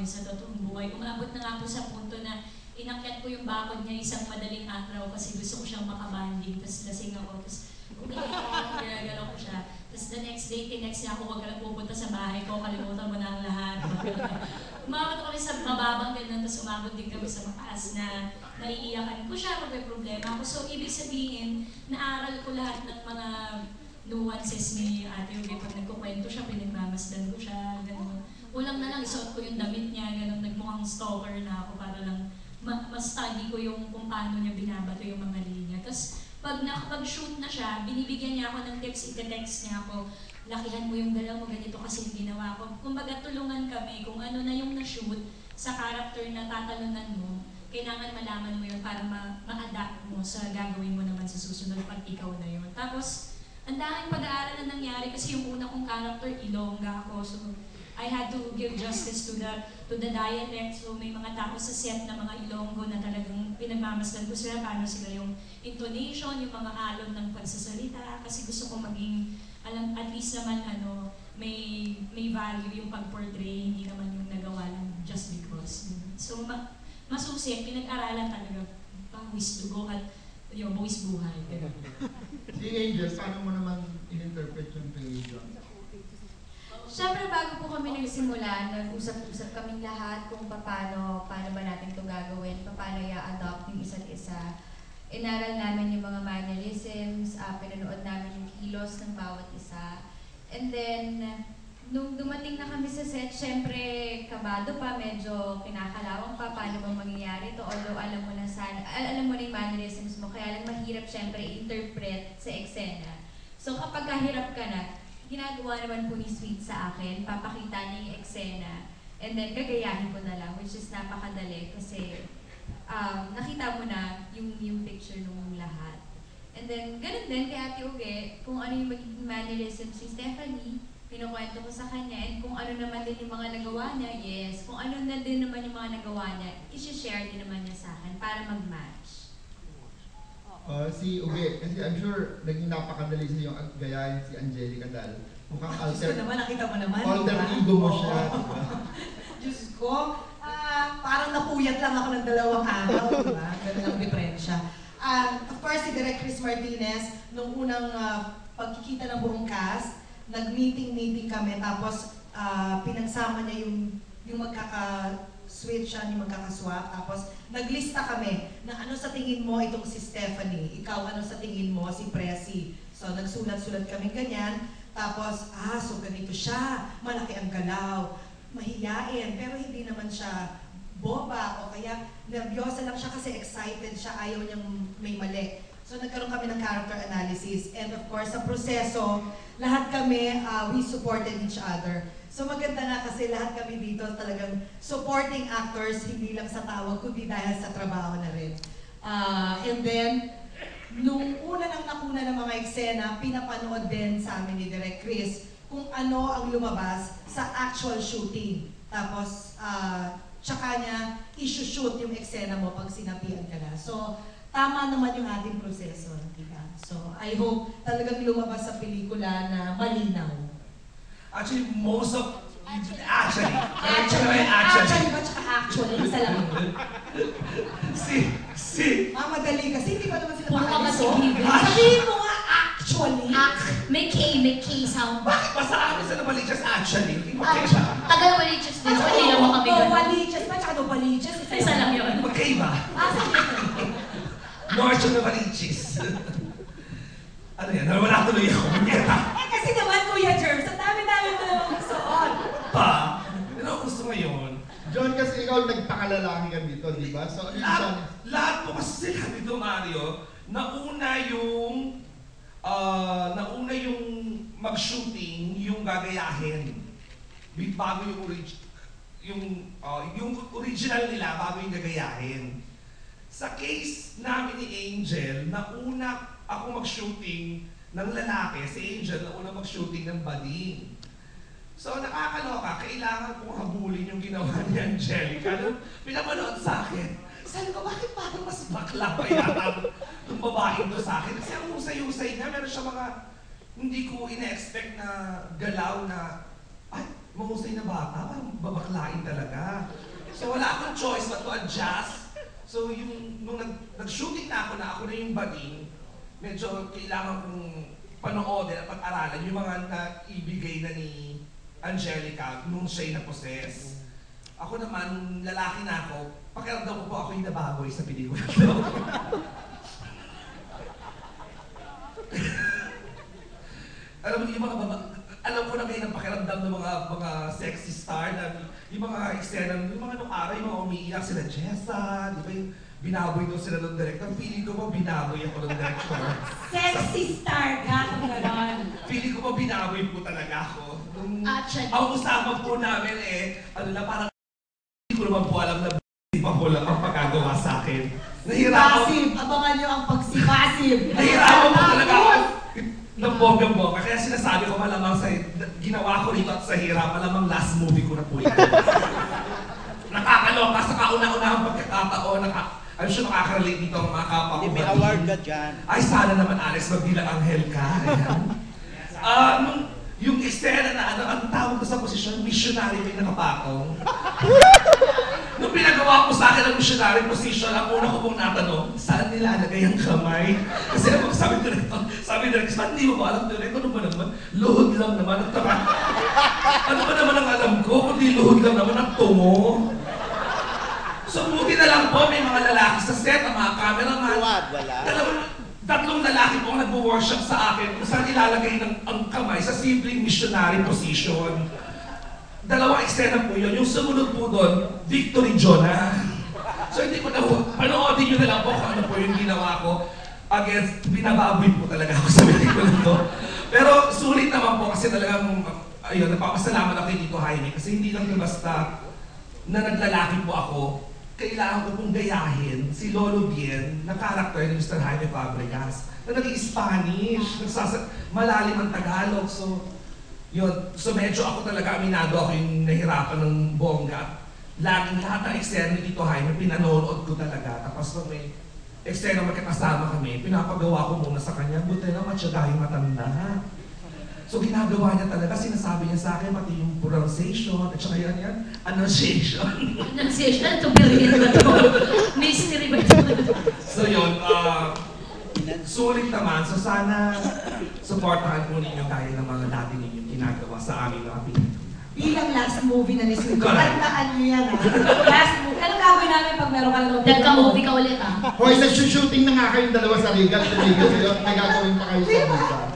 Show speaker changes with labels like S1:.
S1: kami sa totoong buhay. Umabot na nga po sa punto na inakyat ko yung bakod niya isang madaling araw kasi gusto ko siyang makabanding, tapos lasing ako, tapos ginagalaw ko siya. Tapos the next day, tinext niya ako, huwag ka lang pupunta sa bahay ko, kalimutan mo na ang lahat. Umabot kami sa mababang ganun, tapos umabot din kami sa mataas na naiiyakan ko siya pag may problema ako. So, ibig sabihin, naaral ko lahat ng mga nuances ni Ate Uge. Pag nagkukwento siya, pinagmamasdan ko siya, gano'n. Ulang na lang, isuot ko yung damit niya, gano'n, nagmukhang stalker na ako para lang ma-study ko yung kung paano niya binabato yung mga linya. Tapos, pag nakapag-shoot na siya, binibigyan niya ako ng tips, ika-text niya ako, lakihan mo yung galaw mo, ganito kasi yung ginawa ko. Kumbaga, tulungan kami kung ano na yung na-shoot sa character na tatalunan mo, kailangan malaman mo yun para ma-adapt mo sa gagawin mo naman sa susunod pag ikaw na yun. Tapos, ang daming pag-aaral na nangyari kasi yung una kong character, Ilongga ako. So, I had to give justice to the dialect. So, may mga tao sa set na mga Ilonggo na talagang pinagmamasdan ko sila, paano sila yung intonation, yung mga alon ng pagsasalita. Kasi gusto ko maging, at least naman may value yung pag-portray, hindi naman yung nagawa lang just because. So, masusi, pinag-aralan talaga, pawis dugo at yung buwis buhay.
S2: Si Angel, paano mo naman in-interpret yung kay John?
S3: Siyempre, bago po kami nagsimula, nag-usap-usap kaming lahat kung paano ba natin ito gagawin, paano i-adopt yung isa't isa. Inaral namin yung mga mannerisms, pinanood namin yung kilos ng bawat isa. And then, nung dumating na kami sa set, syempre, kabado pa, medyo kinakalawang pa, paano bang mangyayari ito. Although alam mo na yung mannerisms mo, kaya lang mahirap syempre interpret sa eksena. So kapag kahirap ka na, ginagawa naman po ni Sweet sa akin, papakita niya yung eksena, and then gagayahin ko na lang, which is napakadali kasi nakita mo na yung picture nung lahat. And then, ganun din kay Ate Uge, kung ano yung magiging mannerism si Stephanie, pinukwento ko sa kanya, and kung ano naman din yung mga nagawa niya, yes, kung ano na din naman yung mga nagawa niya, isi-share din naman niya sa akin para mag-match.
S2: Si Uge, kasi I'm sure naging napakadali sa yung gayahin si Angelica dahil mukhang alter ego mo siya. Diba?
S4: Diyos ko, parang napuyat lang ako ng 2 araw, diba? Ganun ang diferensya. Of course, si Direk Chris Martinez, nung unang pagkikita ng buong cast, nag-meeting kami, tapos pinagsama niya yung magkaka-switch siya, yung magkaka-swap, tapos naglista kami na ano sa tingin mo itong si Stephanie, ikaw ano sa tingin mo si Presi. So nagsulat-sulat kami ganyan, tapos so ganito siya, malaki ang galaw, mahiyain, pero hindi naman siya boba o kaya nervyosa lang siya kasi excited siya, ayaw niyang may mali. So nagkaroon kami ng character analysis, and of course sa proseso, lahat kami, we supported each other. So maganda nga kasi lahat kami dito talagang supporting actors, hindi lang sa tawag, kundi dahil sa trabaho na rin. And then, nung una nang nakuna ng mga eksena, pinapanood din sa amin ni Direk Chris kung ano ang lumabas sa actual shooting. Tapos, tsaka niya i-shoot yung eksena mo pag sinabihan ka na. So, tama naman yung ating proseso, diba? So, I hope talagang lumabas sa pelikula na malinaw.
S5: Actually, most of...
S4: Actually ba tsaka actually? Isa lang yun. Madali kasi, hindi pa naman sila makaaliso. Sabihin mo nga actually.
S1: May K sound.
S5: Bakit ba sa akin sa nabalichas actually?
S1: Tagal walichas din. So, hindi naman kami ganun.
S4: Walichas ba? Tsaka walichas.
S1: Isa lang yun.
S5: Magkaiba. North na Balichis. Ano yan? Wala tuloy ako.
S4: Kasi naman, Kuya Jerms, ang dami-dami mo naman gustoon.
S5: Ano gusto mo yun?
S2: John, kasi ikaw nagpakalalaki ka dito, di ba? So,
S5: lahat po kasi sila dito, Mario, nauna yung mag-shooting, yung gagayahin. Bago yung original nila, bago yung gagayahin. Sa case namin ni Angel, nauna ako mag-shooting ng lalaki, si Angel nauna mag-shooting ng bading. So nakakaloka, kailangan kong habulin yung ginawa ni Angelica. Pinapanood sa akin. Sabi ko, bakit parang mas bakla pa yata itong babaeng to sa akin? Kasi ang usay-usay niya, meron siya mga hindi ko ina-expect na galaw na, ay, mahusay na bata, parang babaklain talaga. So wala akong choice but to adjust. So nung nag-shooting na ako na yung bading, medyo kailangan kong panoodin at pag-aralan yung mga naibigay na ni Angelica nung siya'y na-possess. Ako naman, lalaki na ako, pakiramdam ko po ako yung nababoy sa pelikula. Alam mo, alam ko na ngayon ang pakiramdam ng mga sexy star na yung mga eksena, yung mga nung araw, yung mga umiiyak sila Jessa, di ba yung binaboy doon sila ng director. Feeling ko po binaboy ako ng director.
S4: Sexy star ka, kung gano'n.
S5: Feeling ko po binaboy po talaga ako.
S1: Actually,
S5: Ang usapan po namin parang hindi ko naman po alam na pa po lang ang pagkagawa sa akin.
S4: Sibasib! Abangan nyo ang pagsibasib!
S5: Nahirapan po talaga ako ng bonggang-bongga. Kaya sinasabi ko malamang sa ginawa ko rito at sa hirap, malamang last movie ko na po yan. Nakakaloka sa kauna-unahang pagkakataon. I'm sure makaka-relate dito ang mga kapwa ko.
S6: May award ka dyan.
S5: Ay, sana naman Alex, magbilang anghel ka. Yung eksena na ang tawag ko sa posisyon, missionary may nakapatong. Nung pinagawa ko sa akin ang missionary position, ang una ko pong natanong, saan nilalagay ang kamay? Kasi sabi nila, hindi mo ba alam doon? Ano ba naman? Luhod lang naman. Ano ba naman ang alam ko? Kundi luhod lang naman ang tungo. So buti na lang po, may mga lalaki sa set, ang mga cameraman.
S6: Wala.
S5: Tatlong lalaki po ang nagwo-workshop sa akin kung saan ilalagay ang kamay sa simpleng missionary position. Dalawang eksena po yun. Yung sumunod po doon, Victory Jonah. So hindi ko na panoodin nyo na lang po kung ano po yung ginawa ko. Against, binababoy po talaga ako sa pelikula to. Pero sulit naman po kasi talagang, ayun, napapasalamat ako kay Tito Jaime kasi hindi lang basta na naglalaki po ako. Kailangan ko pong gayahin si Lolo Bien na karakter ni Mr. Jaime Fabregas na naging Spanish, malalim ang Tagalog. So, yun. So medyo ako talaga, aminado ako yung nahirapan ng bongga. Laging lahat ng eksena ni Tito Jaime, pinanonood ko talaga. Tapos nung may eksena magkakasama kami, pinapagawa ko muna sa kanya, buti na matsyagahing matanda. So ginagawa niya talaga, sinasabi niya sa akin, pati yung pronunciation, at saka yan, annunciation.
S1: Pronunciation, to be real ba ito? Mystery ba ito?
S5: So yun, sulit naman. So sana supportahan po ninyo gaya ng mga dati ninyong ginagawa sa aming mga pelikula.
S4: Bilang last movie na ni Sweet.
S5: Correct.
S4: Tandaan nyo yan, ha? Last movie. Anong gagawin namin pag meron ka na ng
S1: Nagka-movie ka ulit, ah.
S2: Hoy, nag-shooting na nga kayong dalawa sa Regal. Sa Regal, may gagawin pa kayo sa Regal.